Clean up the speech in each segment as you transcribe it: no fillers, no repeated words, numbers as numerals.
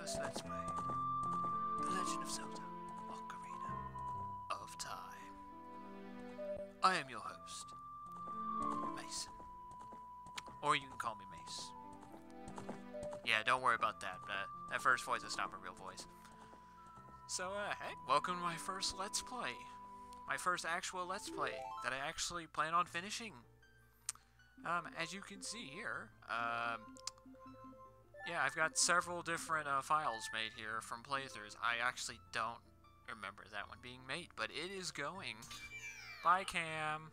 first Let's Play, The Legend of Zelda, Ocarina of Time. I am your host, Mason. Or you can call me Mace. Yeah, don't worry about that. That first voice is not my real voice. So, hey, welcome to my first Let's Play. My first actual Let's Play that I actually plan on finishing. As you can see here, yeah, I've got several different files made here from playthroughs. I actually don't remember that one being made, but it is going. Bye, Cam.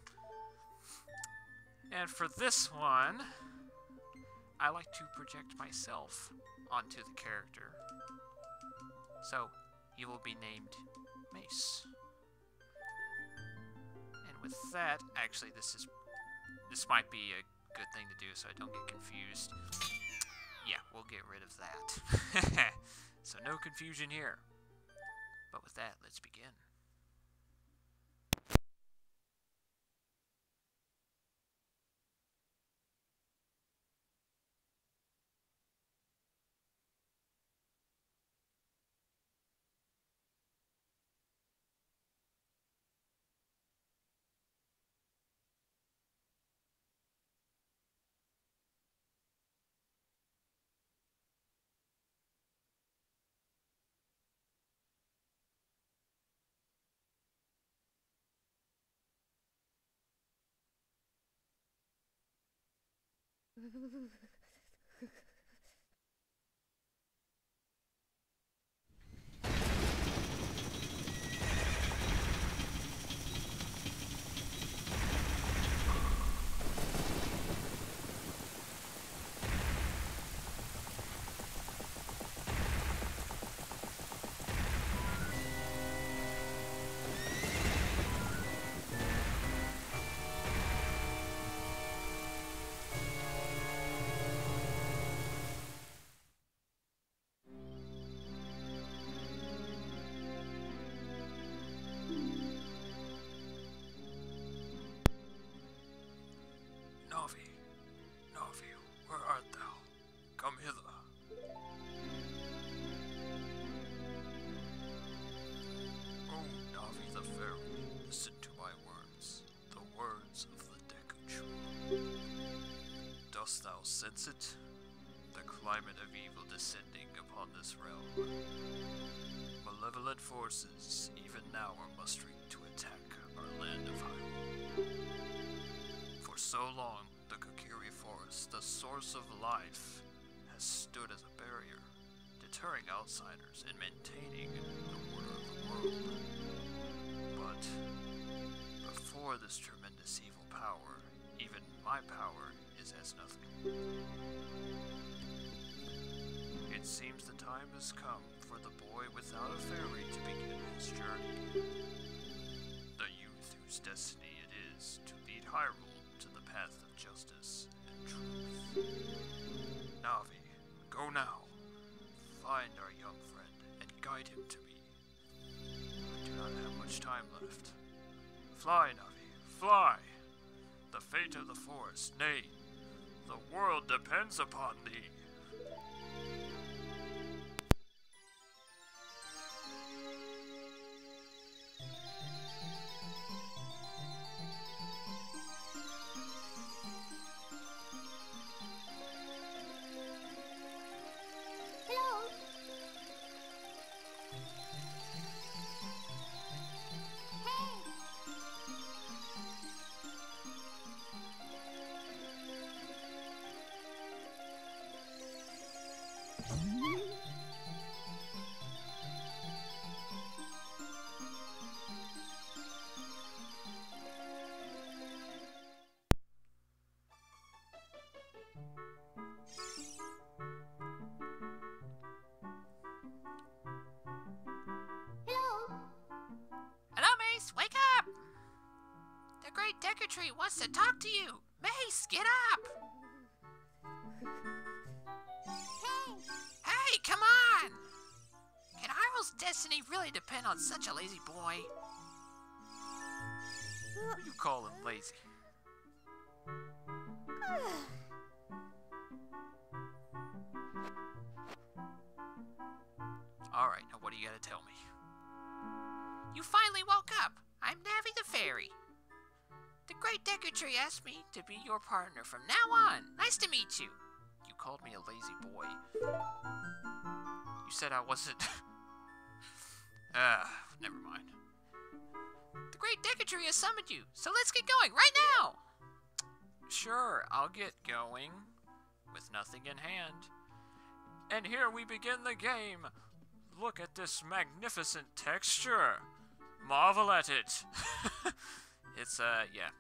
And for this one, I like to project myself onto the character. So, he will be named Mace. And with that, actually, this might be a good thing to do so I don't get confused. Yeah, we'll get rid of that. So no confusion here. But with that, let's begin. Navi, Navi, where art thou? Come hither. Oh, Navi the fairy, listen to my words, the words of the Deku Tree. Dost thou sense it? The climate of evil descending upon this realm. Malevolent forces even now are mustering to attack our land of Hyrule. For so long, the Kokiri Forest, the source of life, has stood as a barrier, deterring outsiders and maintaining the order of the world. But before this tremendous evil power, even my power is as nothing. It seems the time has come for the boy without a fairy to begin his journey. The youth whose destiny it is to lead Hyrule to the path of justice and truth. Navi, go now. Find our young friend and guide him to me. We do not have much time left. Fly, Navi, fly! The fate of the forest, nay, the world depends upon thee. Wake up! The great Deku Tree wants to talk to you! Mace, get up! Hey, come on! Can Hyrule's destiny really depend on such a lazy boy? You call him lazy. you gotta tell me? You finally woke up. I'm Navi the Fairy. The Great Deku Tree asked me to be your partner from now on. Nice to meet you. You called me a lazy boy. You said I wasn't... never mind. The Great Deku Tree has summoned you, so let's get going right now. Sure, I'll get going. With nothing in hand. And here we begin the game. Look at this magnificent texture. Marvel at it. It's, yeah.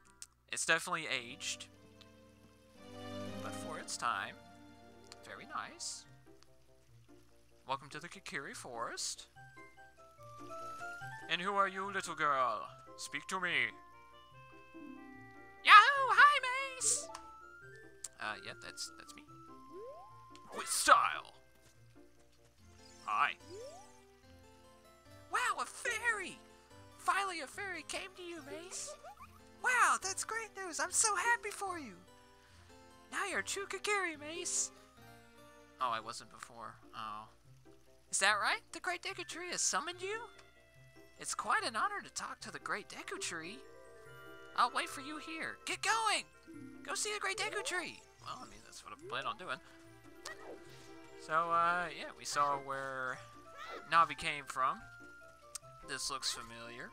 It's definitely aged. But for its time, very nice. Welcome to the Kikiri Forest. And who are you, little girl? Speak to me. Yahoo! Hi, Mace! Yep, that's me. With style. Hi. Wow, a fairy! Finally a fairy came to you, Mace. Wow, that's great news. I'm so happy for you. Now you're a true Kikiri, Mace. Oh, I wasn't before. Oh. Is that right? The Great Deku Tree has summoned you? It's quite an honor to talk to the Great Deku Tree. I'll wait for you here. Get going! Go see the Great Deku Tree! Well, I mean, that's what I plan on doing. So, yeah, we saw where Navi came from. This looks familiar.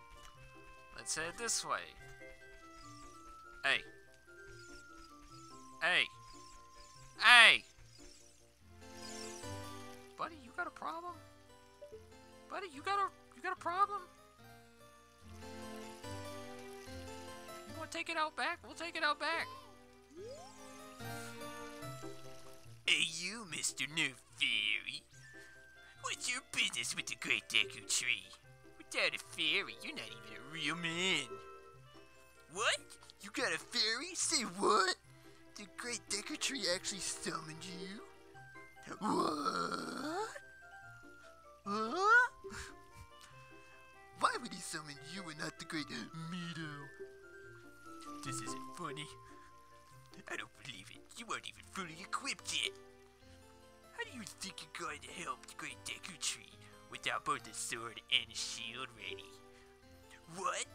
Let's head this way. Hey. Hey. Hey! Buddy, you got a problem? Buddy, you got a problem? You want to take it out back? We'll take it out back. Hey you, Mr. New Fairy. What's your business with the Great Deku Tree? Without a fairy, you're not even a real man. What? You got a fairy? Say what? The Great Deku Tree actually summoned you? What? Huh? Why would he summon you and not the Great Mido? This isn't funny. I don't believe it. You aren't even fully equipped yet. How do you think you're going to help the Great Deku Tree without both a sword and a shield ready? What?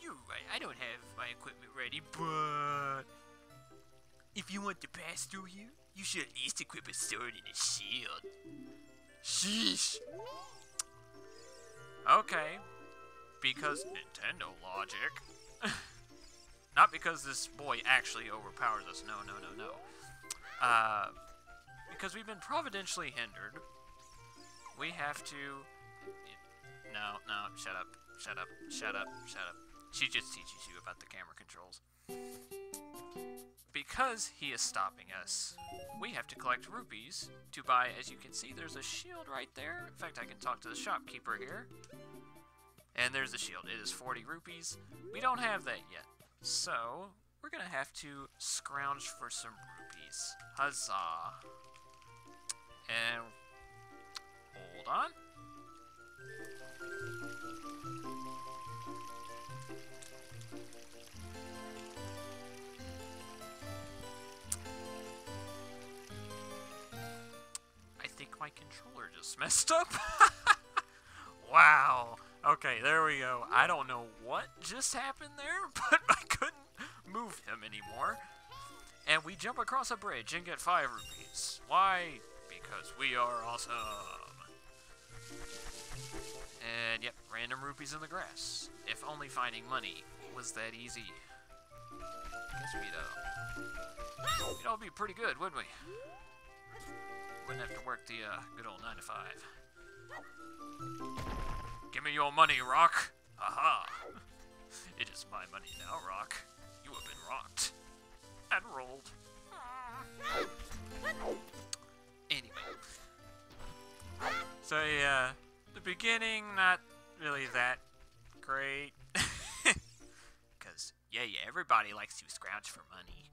You're right, I don't have my equipment ready, but... if you want to pass through here, you should at least equip a sword and a shield. Sheesh! Okay. Because Nintendo logic. Not because this boy actually overpowers us. No, no, no, no. Because we've been providentially hindered. We have to... No, no, shut up. Shut up. Shut up. Shut up. She just teaches you about the camera controls. Because he is stopping us, we have to collect rupees to buy, as you can see, there's a shield right there. In fact, I can talk to the shopkeeper here. And there's the shield. It is 40 rupees. We don't have that yet. So, we're going to have to scrounge for some rupees. Huzzah. And, hold on. I think my controller just messed up. Wow. Okay, there we go. I don't know what just happened there, but I couldn't move him anymore. And we jump across a bridge and get 5 rupees. Why? Because we are awesome. And yep, random rupees in the grass. If only finding money was that easy. Guess we'd all be pretty good, wouldn't we? Wouldn't have to work the good old 9 to 5. Give me your money, Rock! Aha! It is my money now, Rock. You have been rocked. And rolled. Anyway. So yeah, the beginning, not really that great. Because, yeah, everybody likes to scrounge for money.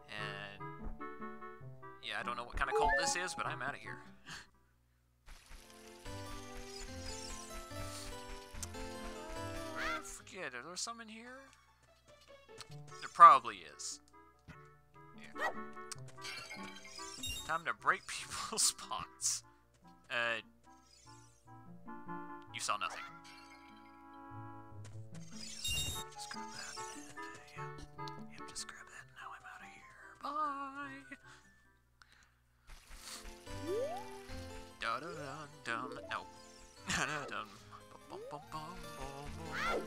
And, yeah, I don't know what kind of cult this is, but I'm out of here. Forget, are there some in here? There probably is. Yeah. Time to break people's spots. You saw nothing. Let me just grab that. And, yeah, just grab that. Now I'm out of here. Bye. Da da dum dum. No. Da da dum. Bum bum bum bum bum.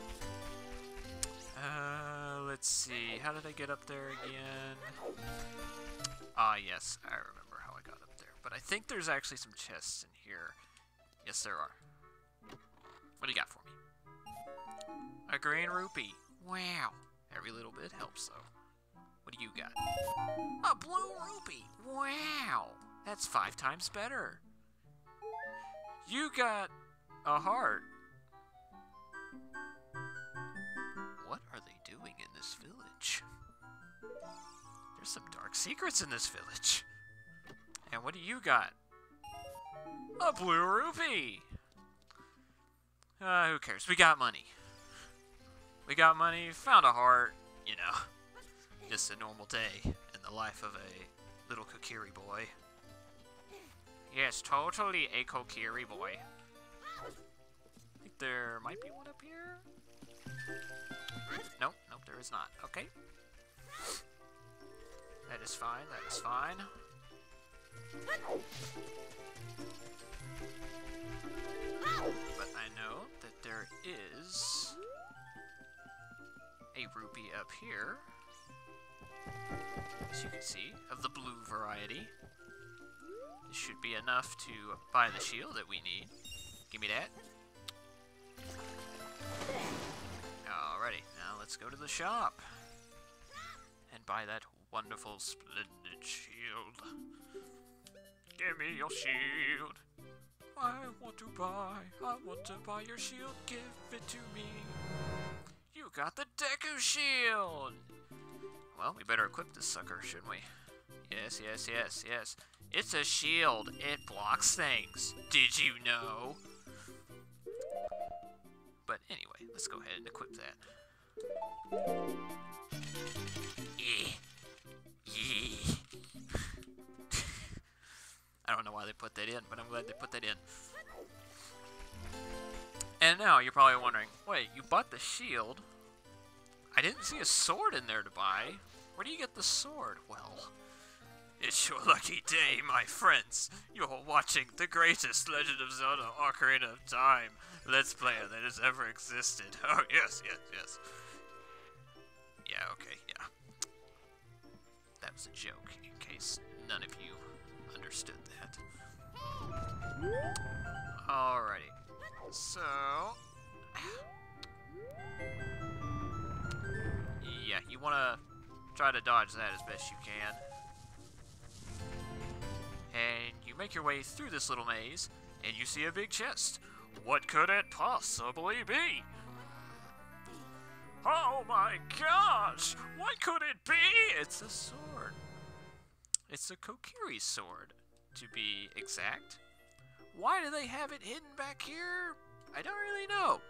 Let's see. How did I get up there again? Ah, yes. I remember how I got up there. But I think there's actually some chests in here. Yes, there are. What do you got for me? A green rupee. Wow. Every little bit helps, though. What do you got? A blue rupee. Wow. That's 5 times better. You got a heart. What are they doing in this village? There's some dark secrets in this village. And what do you got? A blue rupee. Who cares? We got money. We got money, found a heart, you know. Just a normal day in the life of a little Kokiri boy. Yes, totally a Kokiri boy. I think there might be one up here. Nope, nope, there is not. Okay. That is fine, that is fine. But I know that there is a rupee up here, as you can see, of the blue variety. This should be enough to buy the shield that we need. Give me that. Alrighty, now let's go to the shop and buy that wonderful, splendid shield. Give me your shield. I want to buy your shield. Give it to me. You got the Deku shield. Well, we better equip this sucker, shouldn't we? Yes, yes, yes, yes. It's a shield. It blocks things. Did you know? But anyway, let's go ahead and equip that. Yeah. Yeah. I don't know why they put that in, but I'm glad they put that in. And now you're probably wondering, wait, you bought the shield? I didn't see a sword in there to buy. Where do you get the sword? Well, it's your lucky day, my friends. You're watching the greatest Legend of Zelda Ocarina of Time Let's Player that has ever existed. Oh, yes, yes, yes. Yeah, okay, yeah. That was a joke, in case none of you understood that. Alrighty. So... yeah, you want to try to dodge that as best you can. And you make your way through this little maze, and you see a big chest. What could it possibly be? Oh my gosh! What could it be? It's a sword. It's a Kokiri sword, to be exact. Why do they have it hidden back here? I don't really know.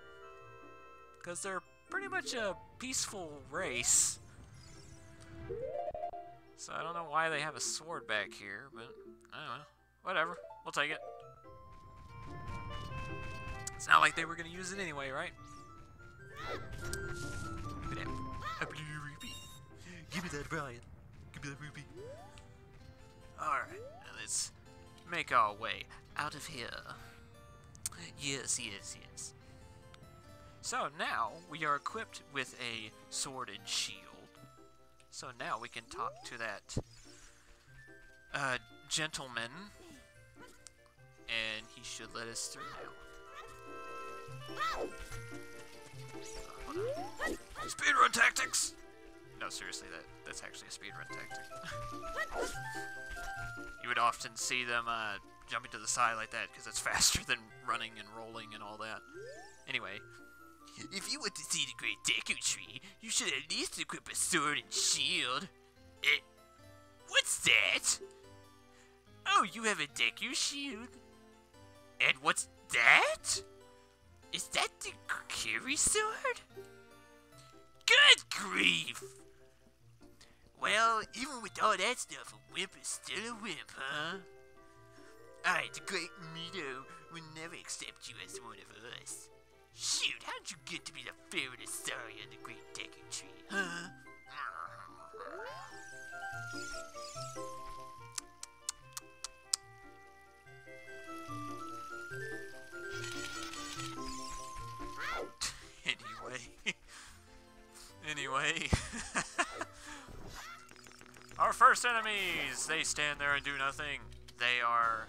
Because they're pretty much a peaceful race. So I don't know why they have a sword back here, but I don't know. Whatever. We'll take it. It's not like they were going to use it anyway, right? Give me that. A blue rupee. Give me that, Brian. Give me that rupee. Alright, now let's make our way out of here. Yes, yes, yes. So now we are equipped with a sword and shield. So now we can talk to that gentleman, and he should let us through now. Speedrun tactics! No, seriously, that's actually a speedrun tactic. You would often see them jumping to the side like that, because it's faster than running and rolling and all that. Anyway, if you want to see the Great Deku Tree, you should at least equip a sword and shield. What's that? Oh, you have a Deku shield? And what's that? Is that the Kokiri sword? Good grief! Well, even with all that stuff, a wimp is still a wimp, huh? the great Mido will never accept you as one of us. Shoot, how'd you get to be the favorite Asaria of the Great Deku Tree, huh? Anyway. Our first enemies! They stand there and do nothing. They are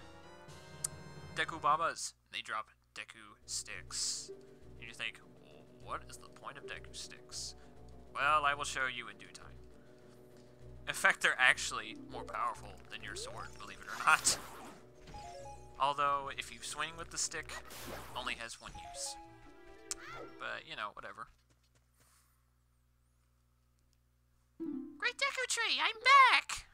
Deku Babas. They drop Deku sticks. And you think, what is the point of Deku sticks? Well, I will show you in due time. In fact, they're actually more powerful than your sword, believe it or not. Although, if you swing with the stick, it only has one use. But, you know, whatever. Great Deku Tree, I'm back!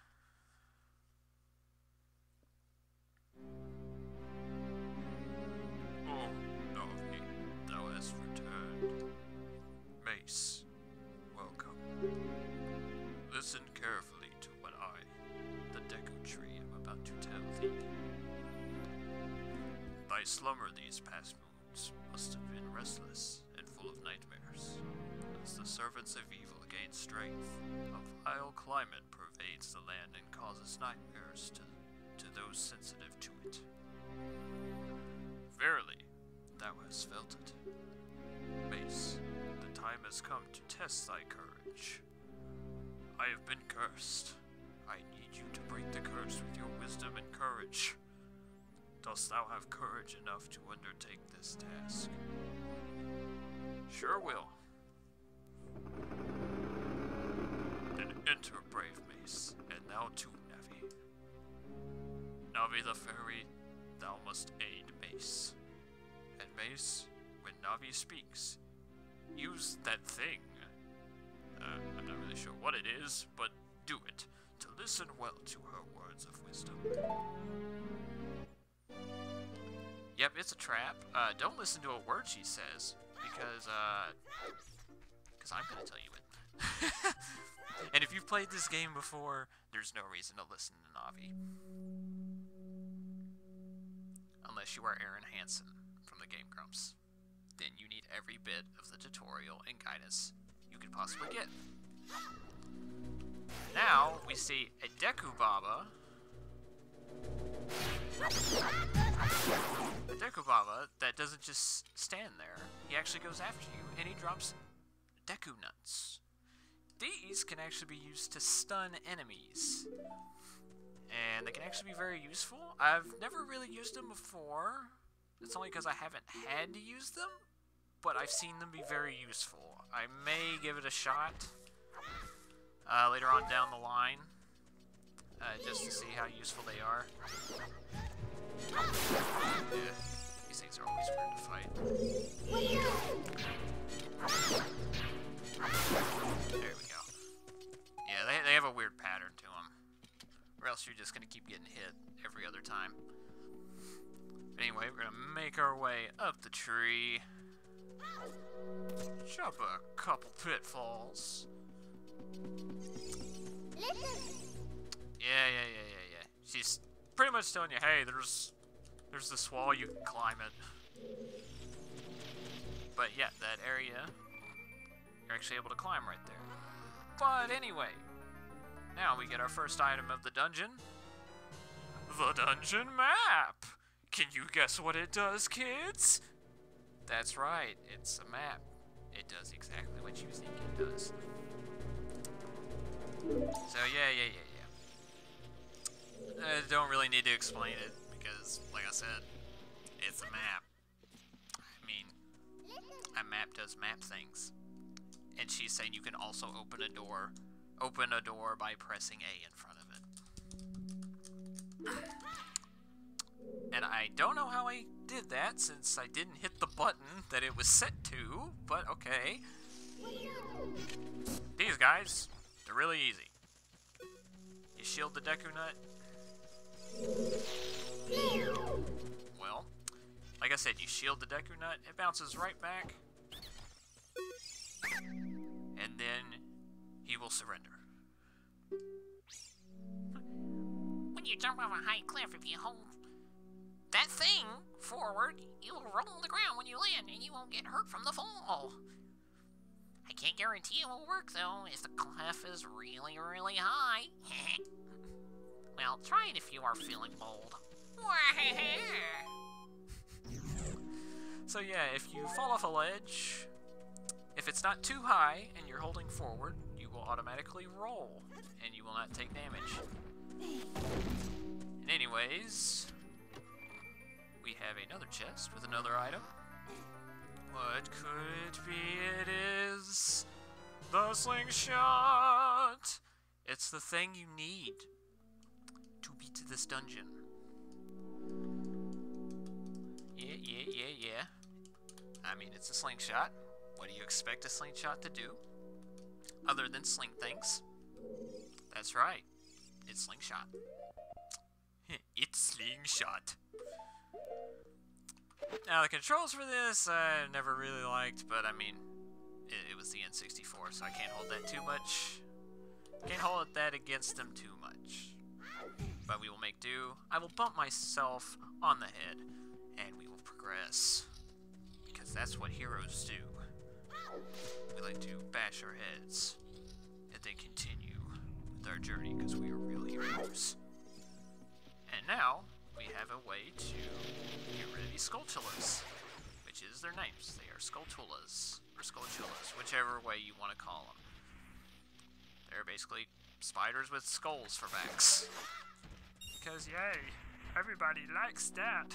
Oh, Navi, thou hast returned. Mace, welcome. Listen carefully to what I, the Deku Tree, am about to tell thee. Thy slumber these past moons must have been restless and full of nightmares. As the servants of evil gain strength, a vile climate pervades the land and causes nightmares to those sensitive to it. Verily, thou hast felt it. Mace, the time has come to test thy courage. I have been cursed. I need you to break the curse with your wisdom and courage. Dost thou have courage enough to undertake this task? Sure will. Then enter, brave Mace, and thou too, Navi. Navi the fairy, thou must aid Mace. And Mace, when Navi speaks, use that thing. I'm not really sure what it is, but do it, to listen well to her words of wisdom. Yep, it's a trap. Don't listen to a word she says, because I'm gonna tell you it. And if you've played this game before, there's no reason to listen to Navi. Unless you are Aaron Hansen from the Game Grumps. Then you need every bit of the tutorial and guidance you could possibly get. Now, we see a Deku Baba. A Deku Baba that doesn't just stand there. He actually goes after you, and he drops Deku Nuts. These can actually be used to stun enemies. And they can actually be very useful. I've never really used them before. It's only because I haven't had to use them. But I've seen them be very useful. I may give it a shot later on down the line. Just to see how useful they are. Yeah, these things are always weird to fight. There we go. Yeah, they have a weird pattern to them. Or else you're just going to keep getting hit every other time. Anyway, we're going to make our way up the tree. Jump a couple pitfalls. Yeah. She's pretty much telling you, hey, there's this wall, you can climb it. But yeah, that area, you're actually able to climb right there. But anyway, now we get our first item of the dungeon. The dungeon map! Can you guess what it does, kids? That's right, it's a map. It does exactly what you think it does. So yeah. Don't really need to explain it, because, like I said, it's a map. I mean, a map does map things. And she's saying you can also open a door by pressing A in front of it. And I don't know how I did that, since I didn't hit the button that it was set to, but okay. These guys, they're really easy. You shield the Deku Nut. Well, like I said, you shield the Deku Nut, it bounces right back. And then he will surrender. When you jump off a high cliff, if you hold that thing forward, you will roll on the ground when you land, and you won't get hurt from the fall. I can't guarantee it will work, though, if the cliff is really, really high. Well, try it if you are feeling bold. So yeah, if you fall off a ledge, if it's not too high and you're holding forward, you will automatically roll, and you will not take damage. And anyways, we have another chest with another item. What could it be? It is the slingshot! It's the thing you need to beat this dungeon. Yeah. I mean, it's a slingshot. What do you expect a slingshot to do? Other than sling things? That's right. It's slingshot. It's slingshot. Now, the controls for this I never really liked, but I mean, it was the N64, so I can't hold that too much. Can't hold that against them too much. But we will make do. I will bump myself on the head, and we will progress. Because that's what heroes do. We like to bash our heads, and then continue with our journey, because we are real heroes. And now, we have a way to get rid of these Skulltulas, which is their names. They are Skulltulas, or Skulltulas, whichever way you want to call them. They're basically spiders with skulls for backs. Because, yay, everybody likes that.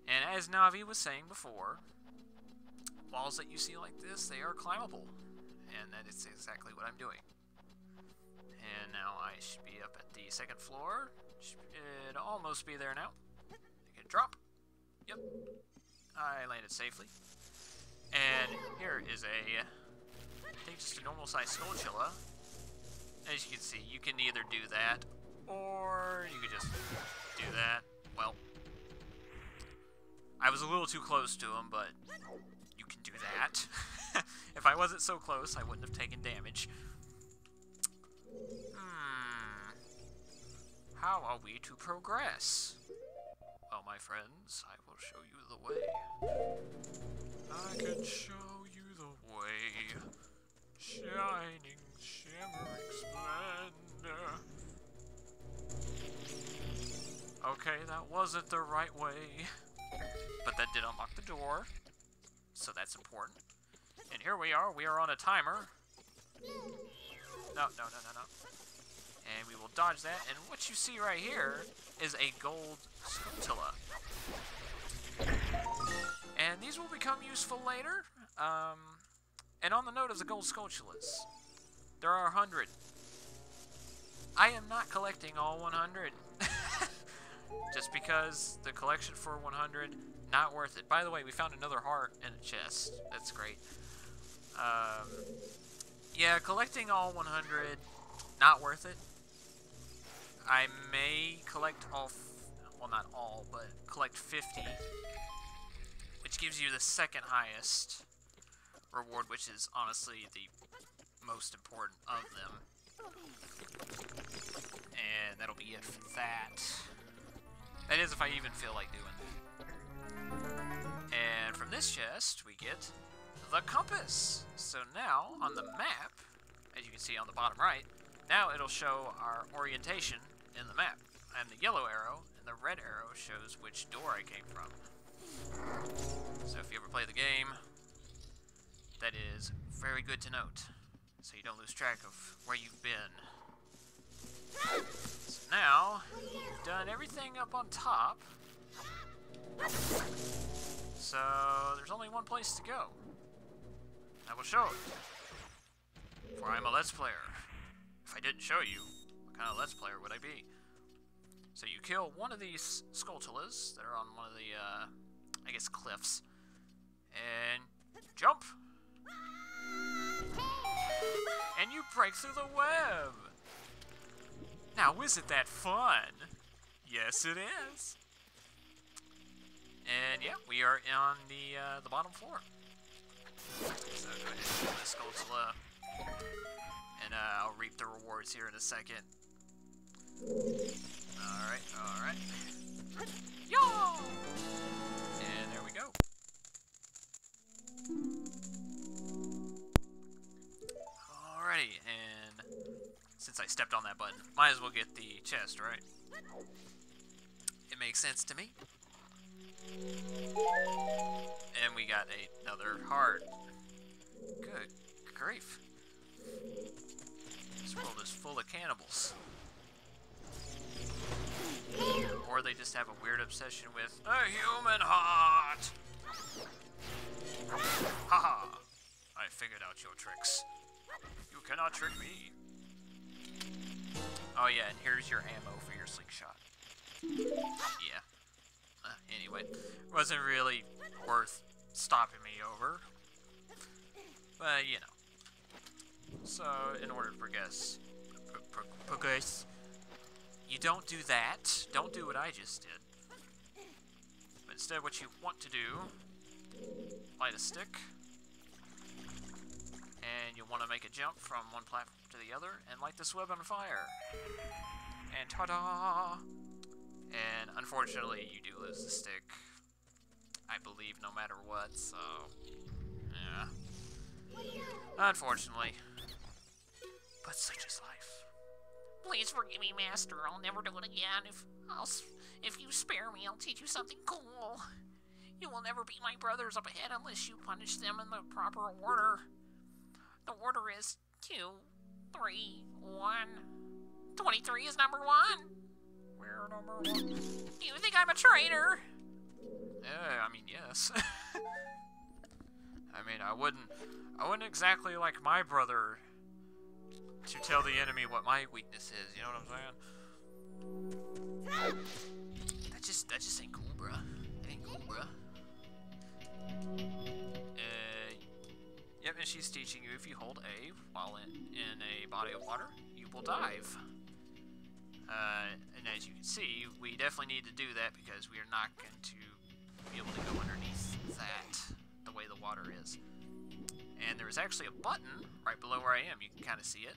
And as Navi was saying before, walls that you see like this, they are climbable. And that is exactly what I'm doing. And now I should be up at the second floor. Should almost be there now. I can drop. Yep. I landed safely. And here is I think just a normal sized Skulltula. As you can see, you can either do that, or you could just do that. Well, I was a little too close to him, but you can do that. If I wasn't so close, I wouldn't have taken damage. How are we to progress? Well, my friends, I will show you the way. I can show you the way. Shining, shimmering splendor. Okay, that wasn't the right way. But that did unlock the door. So that's important. And here we are on a timer. No. And we will dodge that, and what you see right here is a gold Skulltula. And these will become useful later. And on the note of the gold Skulltulas, there are 100. I am not collecting all 100. Just because the collection for 100, not worth it. By the way, we found another heart in a chest. That's great. Yeah, collecting all 100, not worth it. I may collect all, well, not all, but collect 50, which gives you the second highest reward, which is honestly the most important of them. And that'll be it for that. That is if I even feel like doing it. And from this chest, we get the compass. So now, on the map, as you can see on the bottom right, now it'll show our orientation in the map. And the yellow arrow and the red arrow shows which door I came from. So if you ever play the game, that is very good to note, so you don't lose track of where you've been. So now, you've done everything up on top. So there's only one place to go. I will show it. For I'm a Let's Player. If I didn't show you, what kind of Let's Player would I be? So you kill one of these Skulltulas that are on one of the, I guess, cliffs. And jump! And you break through the web! Now, isn't that fun? Yes, it is. And yeah, we are on the bottom floor. So go ahead and kill this Skulltula. And I'll reap the rewards here in a second. Alright. Yo! And there we go. Alrighty, and since I stepped on that button, might as well get the chest, right? It makes sense to me. And we got another heart. Good grief. This world is full of cannibals. Or they just have a weird obsession with a human heart. Haha. I figured out your tricks. You cannot trick me. Oh yeah, and here's your ammo for your slingshot. Yeah. Anyway, wasn't really worth stopping me over. But, you know. So, in order to progress, you don't do that. Don't do what I just did. But instead, what you want to do, light a stick. And you want to make a jump from one platform to the other and light this web on fire. And ta-da! And unfortunately, you do lose the stick. I believe no matter what, so... yeah. Unfortunately. But such is life. Please forgive me, Master. I'll never do it again. If you spare me, I'll teach you something cool. You will never beat my brothers up ahead unless you punish them in the proper order. The order is 2, 3, 1. 23 is number 1. We're number 1. Do you think I'm a traitor? I mean, yes. I mean, I wouldn't exactly like my brother to tell the enemy what my weakness is, you know what I'm saying? That just ain't cool, bruh. It ain't cool, bruh. Yep, and she's teaching you if you hold A while in a body of water, you will dive. And as you can see, we definitely need to do that because we are not going to be able to go underneath that the way the water is. And there's actually a button right below where I am. You can kind of see it.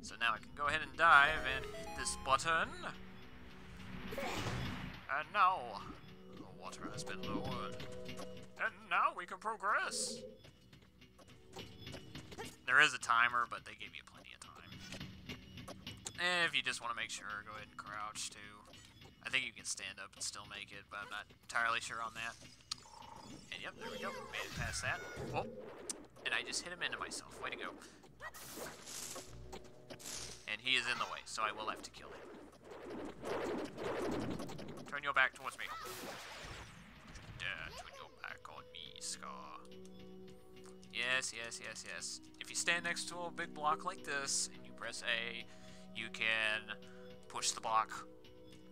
So now I can go ahead and dive and hit this button. And now the water has been lowered. And now we can progress. There is a timer, but they gave you plenty of time. And if you just want to make sure, go ahead and crouch too. I think you can stand up and still make it, but I'm not entirely sure on that. And yep, there we go. Made it past that. Oh, and I just hit him into myself. Way to go. And he is in the way, so I will have to kill him. Turn your back towards me. Turn your back on me, Scar. Yes, yes, yes, yes. If you stand next to a big block like this, and you press A, you can push the block,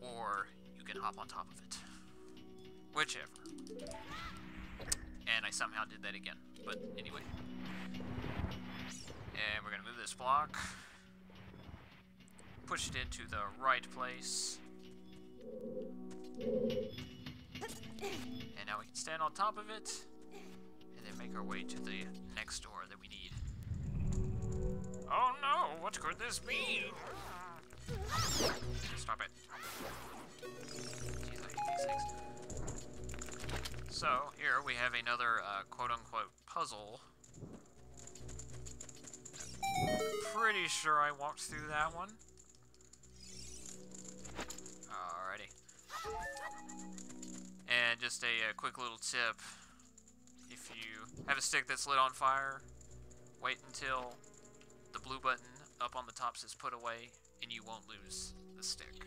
or you can hop on top of it. Whichever. And I somehow did that again, but anyway. And we're gonna move this block. Push it into the right place. And now we can stand on top of it. And then make our way to the next door that we need. Oh no, what could this be? Stop it. Jeez, I hate these things. So, here we have another quote-unquote puzzle. Pretty sure I walked through that one. Alrighty. And just a quick little tip. If you have a stick that's lit on fire, wait until the blue button up on the top says put away, and you won't lose the stick.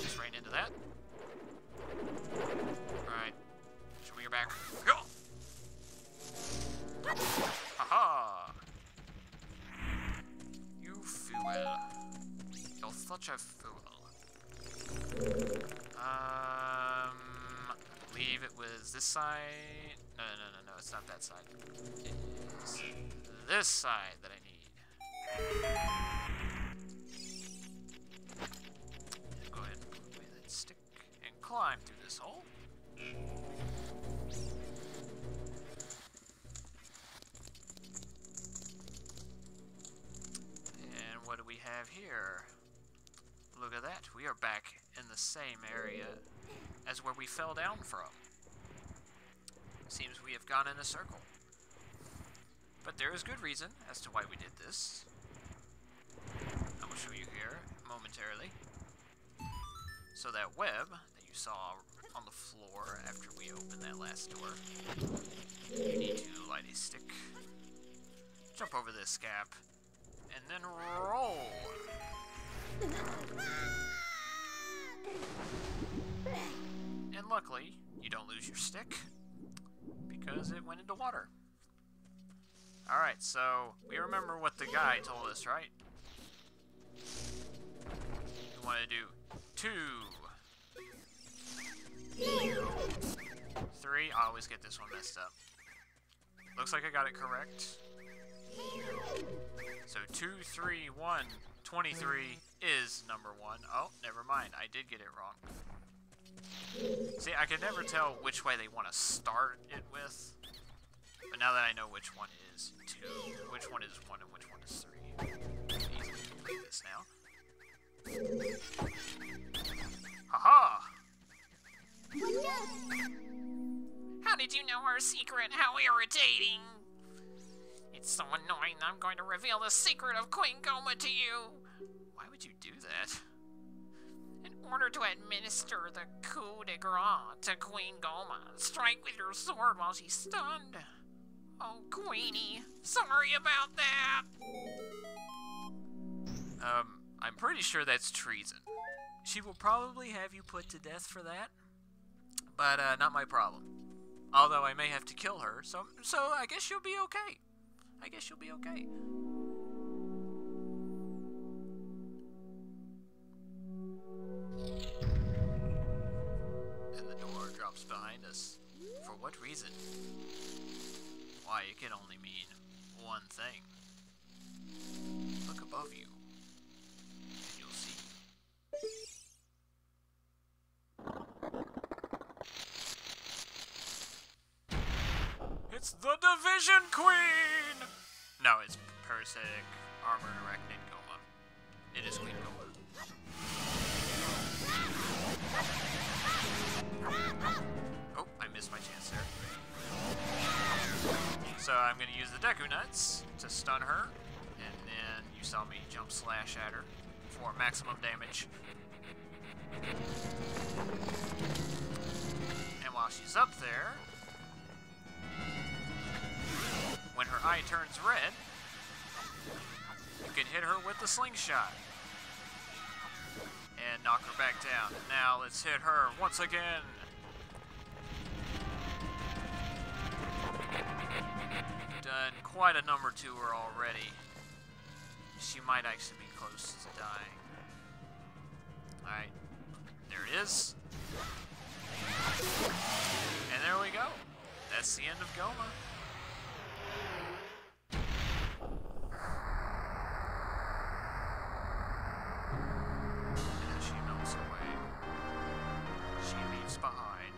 Just ran into that. Alright. Show me your back. Go! Haha! You fool. You're such a fool. I believe it was this side. No, it's not that side. It's this side that I need. Go ahead and put away that stick and climb through this hole. And what do we have here? Look at that. We are back in the same area as where we fell down from. Seems we have gone in a circle. But there is good reason as to why we did this. I will show you here momentarily. So that web that you saw on the floor after we opened that last door, you need to light a stick, jump over this gap, and then roll. And luckily, you don't lose your stick because it went into water. Alright, so we remember what the guy told us, right? You want to do 2, 3. I always get this one messed up. Looks like I got it correct. So 2, 3, 1, 23 is number 1. Oh, never mind. I did get it wrong. See, I can never tell which way they want to start it with. But now that I know which one is 2, which one is 1, and which one is 3, I can easily complete this now. Haha! How did you know our secret? How irritating! It's so annoying that I'm going to reveal the secret of Queen Goma to you! Why would you do that? In order to administer the coup de grace to Queen Goma, strike with your sword while she's stunned. Oh, Queenie, sorry about that! I'm pretty sure that's treason. She will probably have you put to death for that, but not my problem. Although I may have to kill her, so I guess she'll be okay. I guess she'll be okay. And the door drops behind us. For what reason? Why, it can only mean one thing. Look above you, and you'll see. It's the Division Queen! No, it's Parasitic Armored Arachnid Goma. It is Queen Goma. Oh, I missed my chance there. So I'm going to use the Deku Nuts to stun her, and then you saw me jump slash at her for maximum damage. And while she's up there, when her eye turns red, you can hit her with the slingshot and knock her back down. And now let's hit her once again. Done quite a number to her already. She might actually be close to dying. Alright, there it is. And there we go. That's the end of Goma. And as she melts away, she leaves behind.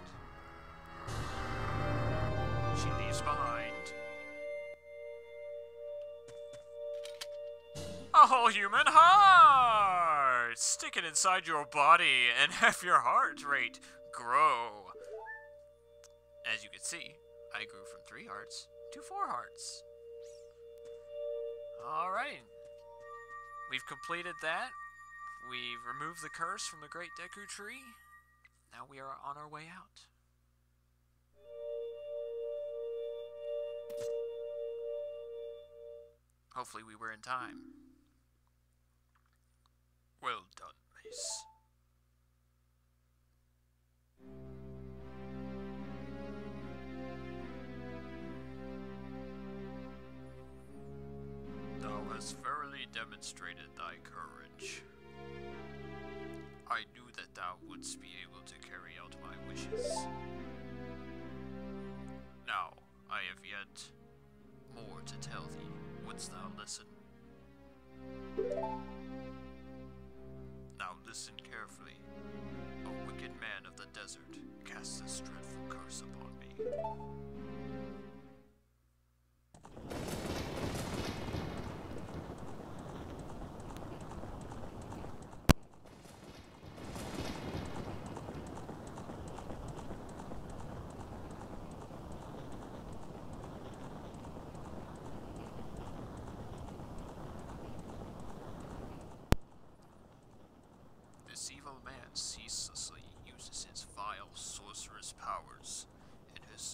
She leaves behind a whole human heart! Stick it inside your body and have your heart rate grow. As you can see, I grew from 3 hearts to 4 hearts. Alright. We've completed that. We've removed the curse from the Great Deku Tree. Now we are on our way out. Hopefully we were in time. Well done, Mace. Thou hast verily demonstrated thy courage. I knew that thou wouldst be able to carry out my wishes. Now, I have yet more to tell thee. Wouldst thou listen? Now listen carefully. A wicked man of the desert cast this dreadful curse upon me.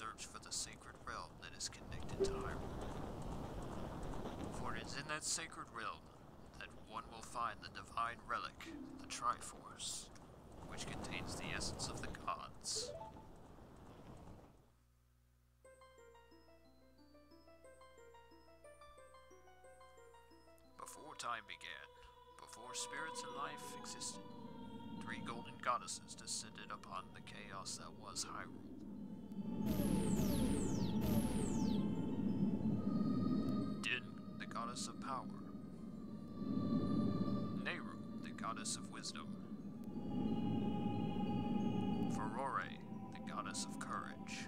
search for the sacred realm that is connected to Hyrule. For it is in that sacred realm that one will find the divine relic, the Triforce, which contains the essence of the gods. Before time began, before spirits and life existed, 3 golden goddesses descended upon the chaos that was Hyrule. Din, the goddess of power. Nehru, the goddess of wisdom. Furore, the goddess of courage.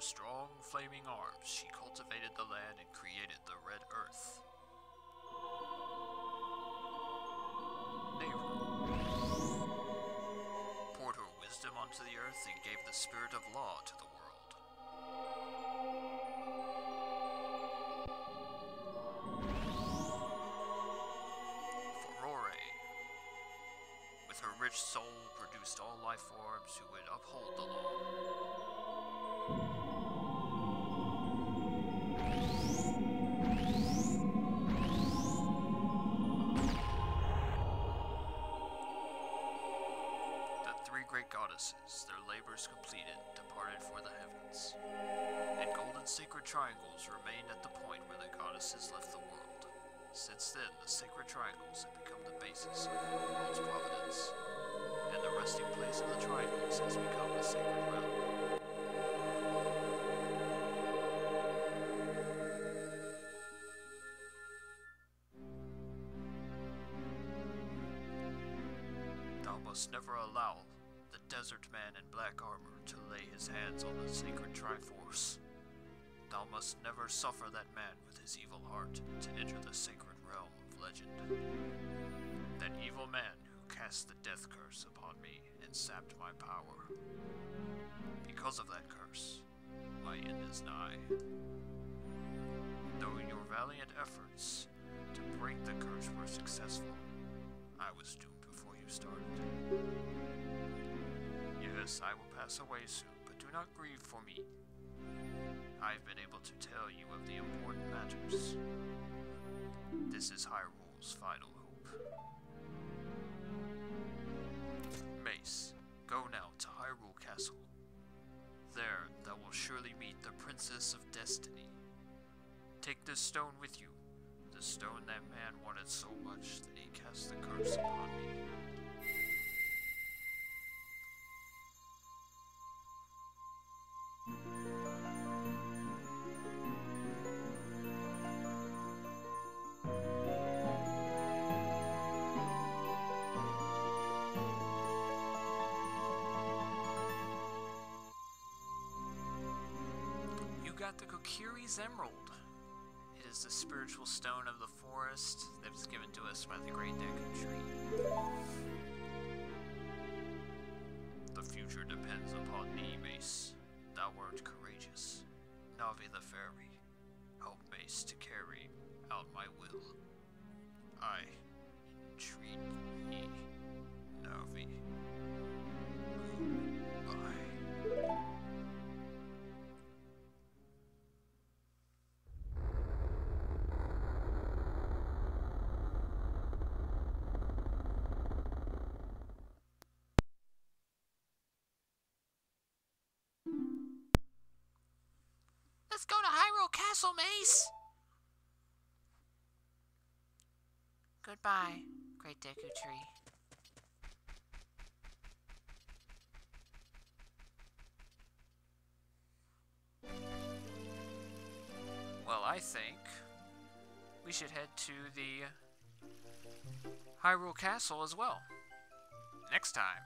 Strong, flaming arms, she cultivated the land and created the Red Earth. Nehru poured her wisdom onto the earth and gave the spirit of law to the world. Furore, with her rich soul, produced all life forms who would uphold the law. Great goddesses, their labors completed, departed for the heavens, and golden sacred triangles remained at the point where the goddesses left the world. Since then, the sacred triangles have become the basis of the world's providence, and the resting place of the triangles has become the sacred realm. Thou must never allow the desert man in black armor to lay his hands on the sacred Triforce. Thou must never suffer that man with his evil heart to enter the sacred realm of legend. That evil man who cast the death curse upon me and sapped my power. Because of that curse, my end is nigh. Though your valiant efforts to break the curse were successful, I was doomed before you started. Yes, I will pass away soon, but do not grieve for me. I've been able to tell you of the important matters. This is Hyrule's final hope. Mace, go now to Hyrule Castle. There, thou will surely meet the Princess of Destiny. Take this stone with you, the stone that man wanted so much that he cast the curse upon me. Got the Kokiri's Emerald. It is the spiritual stone of the forest that was given to us by the Great Deku Tree. The future depends upon thee, Mace. Thou art courageous. Navi the Fairy, help Mace to carry out my will. I entreat thee, Navi. Goodbye. Let's go to Hyrule Castle, Mace! Goodbye, Great Deku Tree. Well, I think we should head to the Hyrule Castle as well. Next time